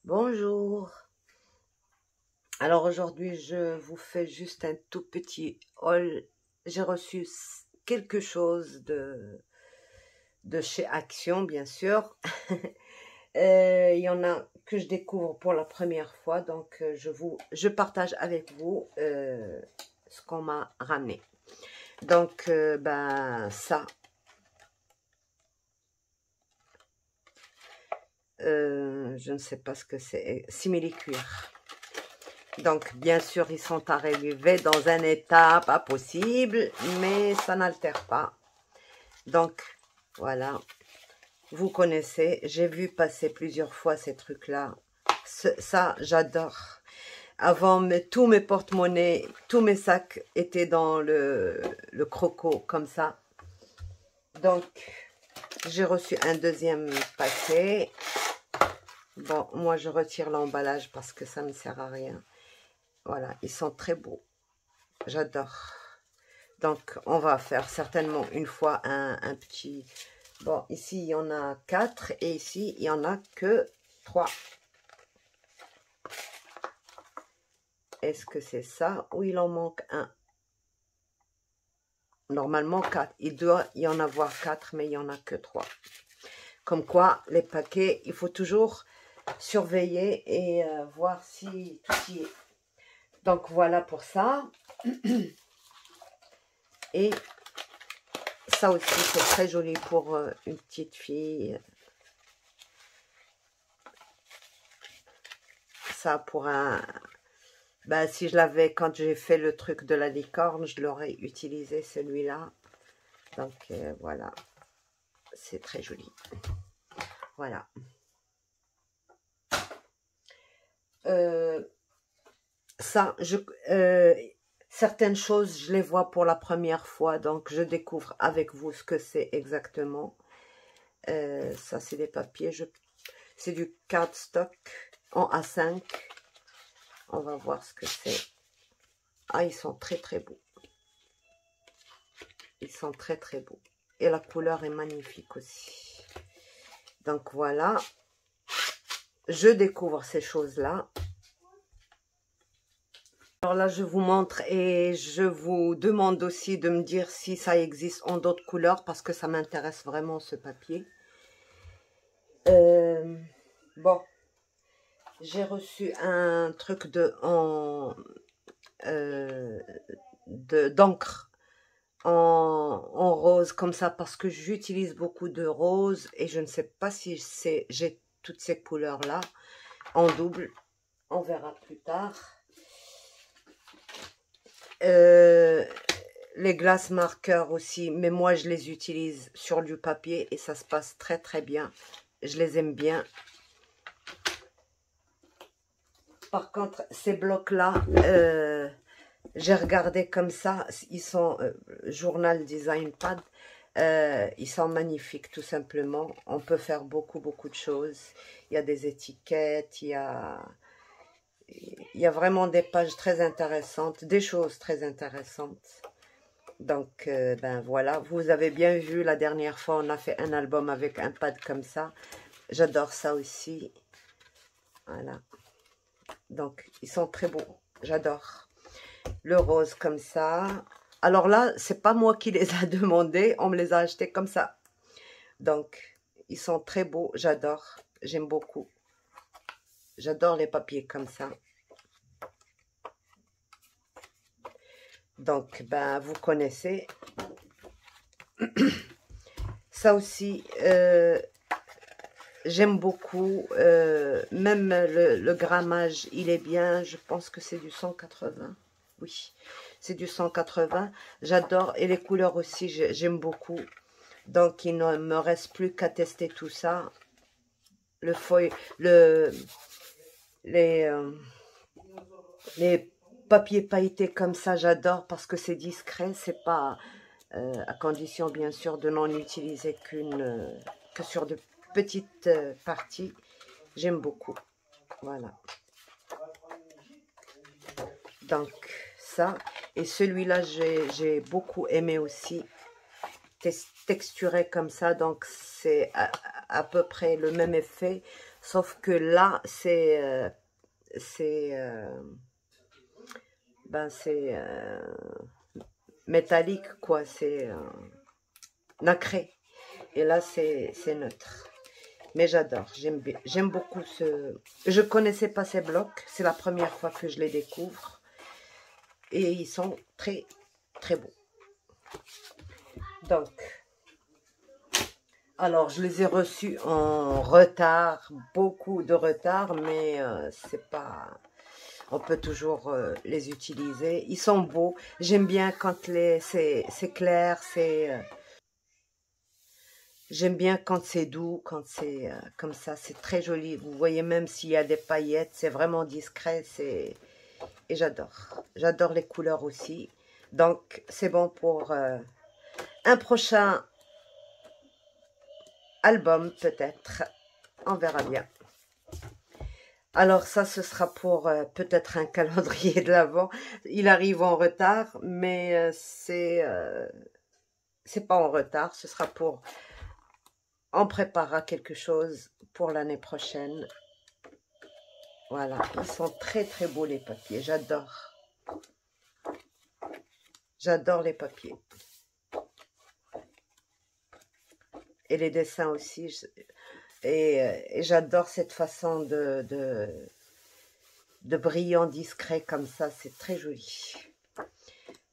Bonjour. Alors aujourd'hui, je vous fais juste un tout petit haul. J'ai reçu quelque chose de chez Action, bien sûr. Il y en a que je découvre pour la première fois, donc je partage avec vous ce qu'on m'a ramené. Donc, ça, je ne sais pas ce que c'est, simili-cuir. Donc, bien sûr, ils sont arrivés dans un état pas possible, mais ça n'altère pas. Donc, voilà. Vous connaissez, j'ai vu passer plusieurs fois ces trucs-là. Ça, j'adore. Avant, tous mes porte-monnaies, tous mes sacs étaient dans le croco, comme ça. Donc, j'ai reçu un deuxième paquet. Bon, moi, je retire l'emballage parce que ça ne sert à rien. Voilà, ils sont très beaux. J'adore. Donc, on va faire certainement une fois un petit... Bon, ici, il y en a 4 et ici, il n'y en a que 3. Est-ce que c'est ça ou il en manque un? Normalement, 4. Il doit y en avoir 4, mais il n'y en a que 3. Comme quoi, les paquets, il faut toujours surveiller et voir si tout y est. Donc, voilà pour ça. Et ça aussi, c'est très joli pour une petite fille. Ça pour un... Ben, si je l'avais, quand j'ai fait le truc de la licorne, je l'aurais utilisé celui-là. Donc, voilà. C'est très joli. Voilà. Ça, certaines choses, je les vois pour la première fois. Donc, je découvre avec vous ce que c'est exactement. Ça, c'est des papiers. C'est du cardstock en A5. On va voir ce que c'est. Ah, ils sont très, très beaux. Ils sont très, très beaux. Et la couleur est magnifique aussi. Donc, voilà. Je découvre ces choses-là. Alors là, je vous montre et je vous demande aussi de me dire si ça existe en d'autres couleurs parce que ça m'intéresse vraiment ce papier. Bon, j'ai reçu un truc d'encre en rose comme ça parce que j'utilise beaucoup de rose et je ne sais pas si j'ai toutes ces couleurs là en double. On verra plus tard. Les glaces marqueurs aussi, mais moi je les utilise sur du papier et ça se passe très très bien. Je les aime bien. Par contre, ces blocs-là, j'ai regardé comme ça, ils sont Journal Design Pad. Ils sont magnifiques tout simplement. On peut faire beaucoup de choses. Il y a des étiquettes, il y a vraiment des pages très intéressantes, des choses très intéressantes. Donc, ben voilà, vous avez bien vu, la dernière fois, on a fait un album avec un pad comme ça. J'adore ça aussi. Voilà. Donc, ils sont très beaux. J'adore. Le rose comme ça. Alors là, c'est pas moi qui les a demandés. On me les a achetés comme ça. Donc, ils sont très beaux. J'adore. J'aime beaucoup. J'adore les papiers comme ça. Donc, ben, vous connaissez. Ça aussi, j'aime beaucoup. Même le grammage, il est bien. Je pense que c'est du 180. Oui, c'est du 180. J'adore. Et les couleurs aussi, j'aime beaucoup. Donc, il ne me reste plus qu'à tester tout ça. Le feuille, les papiers pailletés comme ça, j'adore parce que c'est discret. C'est pas, à condition bien sûr de n'en utiliser que sur de petites parties. J'aime beaucoup. Voilà. Donc, ça. Et celui-là, j'ai beaucoup aimé aussi. Texturé comme ça. Donc, c'est à peu près le même effet. Sauf que là, c'est métallique, quoi. C'est nacré. Et là, c'est neutre. Mais j'adore. J'aime beaucoup ce... Je connaissais pas ces blocs. C'est la première fois que je les découvre. Et ils sont très, très beaux. Donc, alors, je les ai reçus en retard. Beaucoup de retard. Mais c'est pas... On peut toujours les utiliser. Ils sont beaux. J'aime bien quand c'est clair, j'aime bien quand c'est doux, quand c'est comme ça. C'est très joli. Vous voyez même s'il y a des paillettes, c'est vraiment discret. Et j'adore. J'adore les couleurs aussi. Donc, c'est bon pour un prochain album, peut-être. On verra bien. Alors ça, ce sera pour peut-être un calendrier de l'Avent. Il arrive en retard, mais c'est pas en retard. Ce sera pour... On préparera quelque chose pour l'année prochaine. Voilà, ils sont très très beaux les papiers. J'adore. J'adore les papiers. Et les dessins aussi. Et j'adore cette façon de brillant discret comme ça, c'est très joli.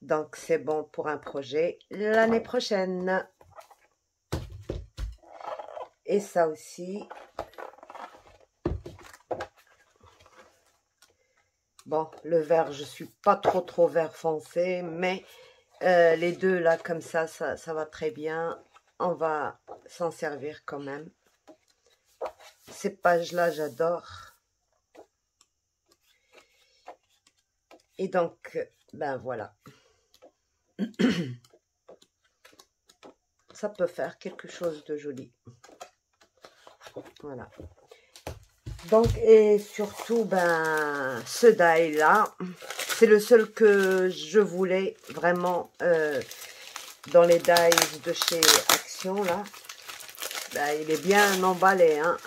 Donc c'est bon pour un projet l'année prochaine. Et ça aussi. Bon, le vert, je suis pas trop vert foncé, mais les deux là comme ça va très bien. On va s'en servir quand même. Ces pages-là, j'adore. Et donc, ben voilà. Ça peut faire quelque chose de joli. Voilà. Donc, et surtout, ben, ce die-là, c'est le seul que je voulais vraiment dans les dies de chez Action, là. Ben, il est bien emballé, hein.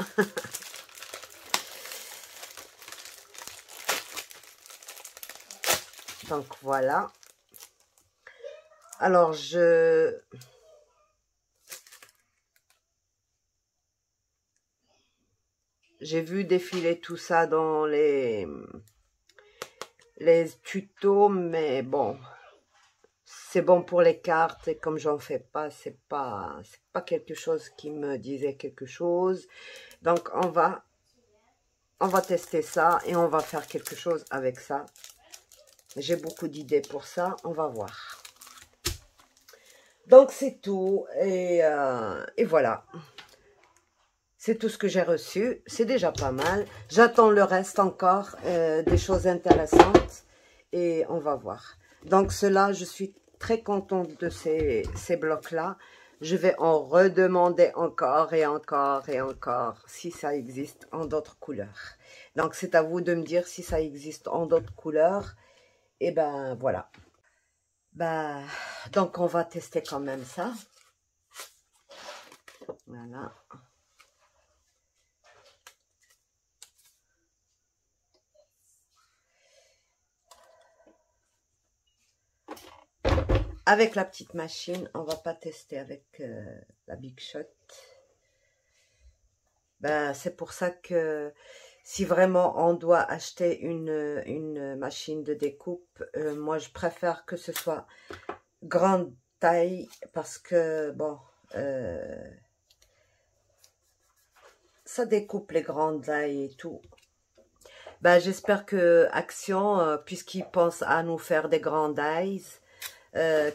Donc, voilà. Alors, j'ai vu défiler tout ça dans les tutos, mais bon, c'est bon pour les cartes et comme j'en fais pas, c'est pas quelque chose qui me disait quelque chose. Donc on va tester ça et on va faire quelque chose avec ça. J'ai beaucoup d'idées pour ça, on va voir. Donc c'est tout et voilà. C'est tout ce que j'ai reçu. C'est déjà pas mal. J'attends le reste encore, des choses intéressantes. Et on va voir. Donc cela, je suis très contente de ces blocs-là. Je vais en redemander encore et encore et encore si ça existe en d'autres couleurs. Donc c'est à vous de me dire si ça existe en d'autres couleurs. Et ben voilà. Ben, donc on va tester quand même ça. Voilà. Avec la petite machine, on va pas tester avec la Big Shot. Ben, c'est pour ça que si vraiment on doit acheter une machine de découpe, moi je préfère que ce soit grande taille parce que bon, ça découpe les grandes tailles et tout. Ben, j'espère que Action, puisqu'ils pensent à nous faire des grandes tailles,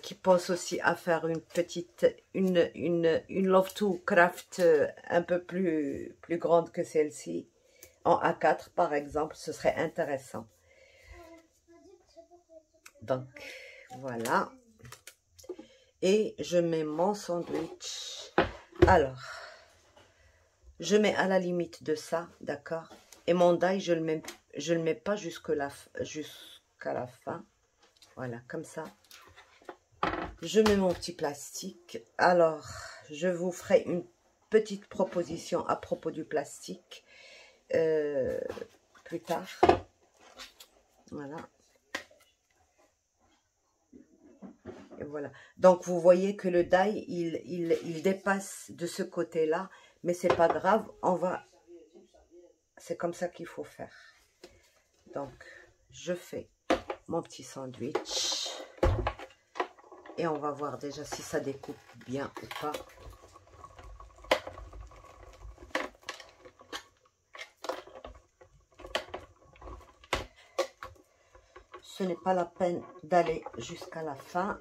qui pense aussi à faire une petite, une Love to Craft un peu plus grande que celle-ci, en A4 par exemple, ce serait intéressant. Donc, voilà. Et je mets mon sandwich. Alors, je mets à la limite de ça, d'accord? Et mon die, je le mets pas jusqu'à la fin. Voilà, comme ça. Je mets mon petit plastique. Alors, je vous ferai une petite proposition à propos du plastique. plus tard. Voilà. Et voilà. Donc, vous voyez que le die, il dépasse de ce côté-là. Mais c'est pas grave. On va... C'est comme ça qu'il faut faire. Donc, je fais mon petit sandwich. Et on va voir déjà si ça découpe bien ou pas. Ce n'est pas la peine d'aller jusqu'à la fin.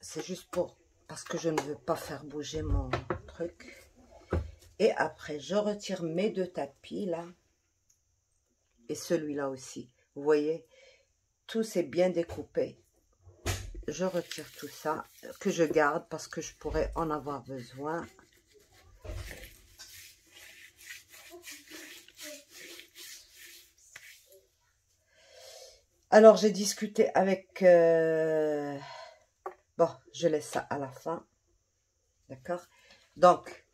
C'est juste parce que je ne veux pas faire bouger mon truc. Et après, je retire mes deux tapis là. Et celui-là aussi. Vous voyez, tout c'est bien découpé. Je retire tout ça, que je garde parce que je pourrais en avoir besoin. Alors, j'ai discuté avec... Bon, je laisse ça à la fin. D'accord? Donc,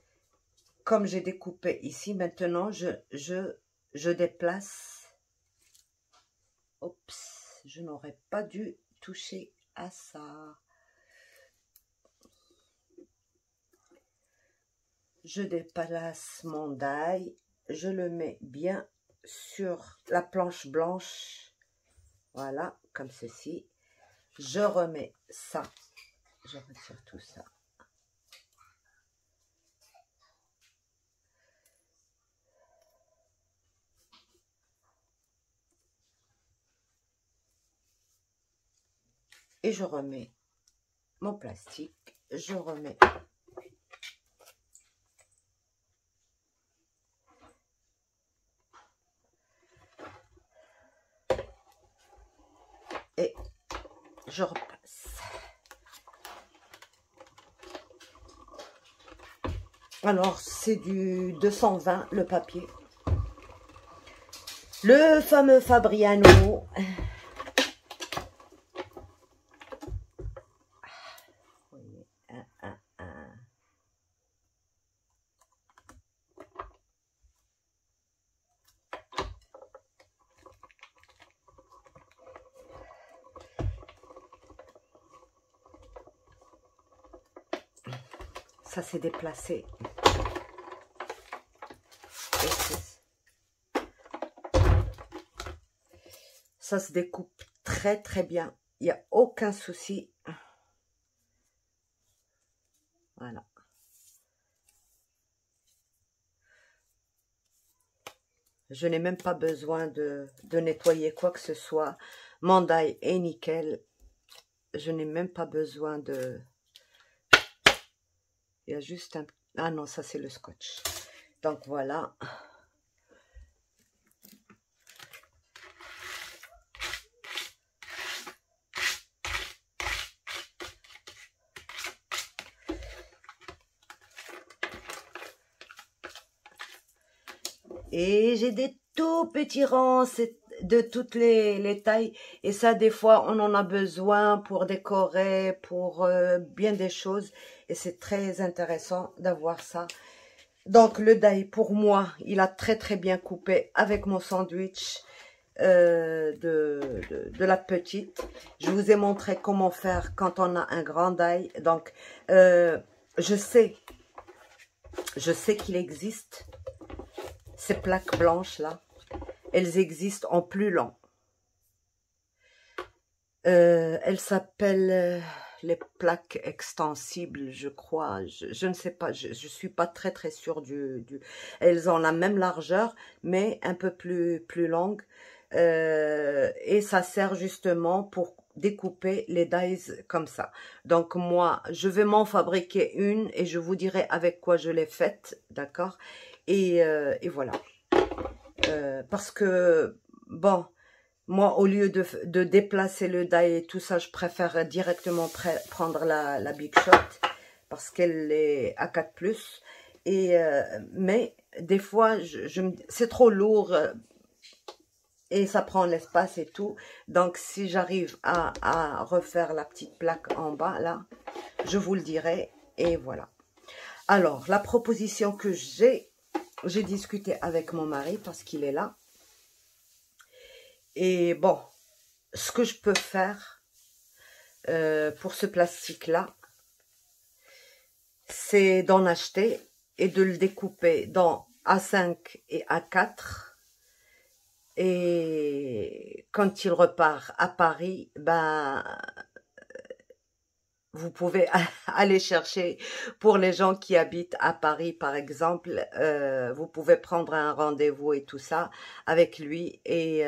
comme j'ai découpé ici, maintenant, je déplace. Oups, je n'aurais pas dû toucher à ça. Je déplace mon die. Je le mets bien sur la planche blanche. Voilà, comme ceci. Je remets ça. Je retire tout ça. Et je remets mon plastique. Je remets et je repasse. Alors, c'est du 220, le papier. Le fameux Fabriano. Ça s'est déplacé. Ça se découpe très très bien. Il n'y a aucun souci. Voilà. Je n'ai même pas besoin de nettoyer quoi que ce soit. Mon die est nickel. Je n'ai même pas besoin de... Il y a juste un... Ah non, ça c'est le scotch. Donc voilà. Et j'ai des tout petits rangs de toutes les tailles. Et ça, des fois, on en a besoin pour décorer, pour bien des choses. Et c'est très intéressant d'avoir ça. Donc, le die, pour moi, il a très très bien coupé avec mon sandwich de la petite. Je vous ai montré comment faire quand on a un grand die. Donc, je sais qu'il existe ces plaques blanches là. Elles existent en plus lent. Elles s'appellent les plaques extensibles, je crois. Je ne sais pas, je suis pas très très sûre Elles ont la même largeur, mais un peu plus longue. Et ça sert justement pour découper les dies comme ça. Donc moi, je vais m'en fabriquer une et je vous dirai avec quoi je l'ai faite, d'accord? Et voilà. Parce que, bon, moi, au lieu de déplacer le die et tout ça, je préfère directement prendre la Big Shot parce qu'elle est à 4+. Et, mais des fois, c'est trop lourd et ça prend l'espace et tout. Donc, si j'arrive à refaire la petite plaque en bas, là, je vous le dirai. Et voilà. Alors, la proposition que j'ai discuté avec mon mari parce qu'il est là. Et bon, ce que je peux faire pour ce plastique-là, c'est d'en acheter et de le découper dans A5 et A4. Et quand il repart à Paris, ben, vous pouvez aller chercher, pour les gens qui habitent à Paris par exemple, vous pouvez prendre un rendez-vous et tout ça avec lui et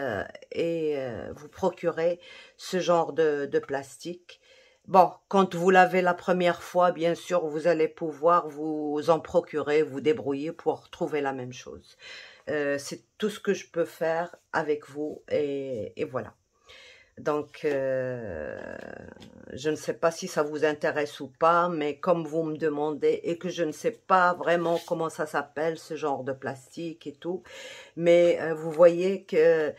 vous procurer ce genre de plastique. Bon, quand vous l'avez la première fois, bien sûr, vous allez pouvoir vous en procurer, vous débrouiller pour trouver la même chose. C'est tout ce que je peux faire avec vous et voilà. Donc, je ne sais pas si ça vous intéresse ou pas, mais comme vous me demandez et que je ne sais pas vraiment comment ça s'appelle, ce genre de plastique et tout, mais vous voyez que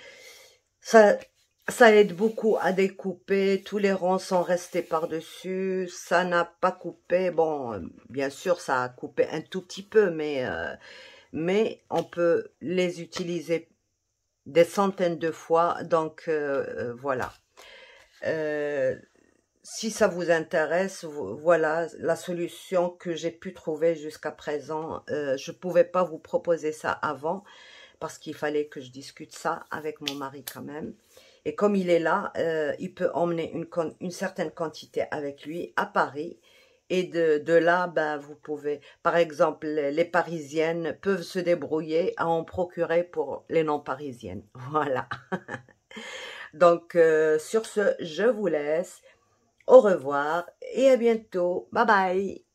ça aide beaucoup à découper, tous les ronds sont restés par-dessus, ça n'a pas coupé, bon, bien sûr, ça a coupé un tout petit peu, mais on peut les utiliser des centaines de fois, donc voilà. Si ça vous intéresse, voilà la solution que j'ai pu trouver jusqu'à présent. Je ne pouvais pas vous proposer ça avant, parce qu'il fallait que je discute ça avec mon mari quand même. Et comme il est là, il peut emmener une certaine quantité avec lui à Paris. Et de là, ben, vous pouvez, par exemple, les Parisiennes peuvent se débrouiller à en procurer pour les non-parisiennes. Voilà. Donc, sur ce, je vous laisse. Au revoir et à bientôt. Bye bye.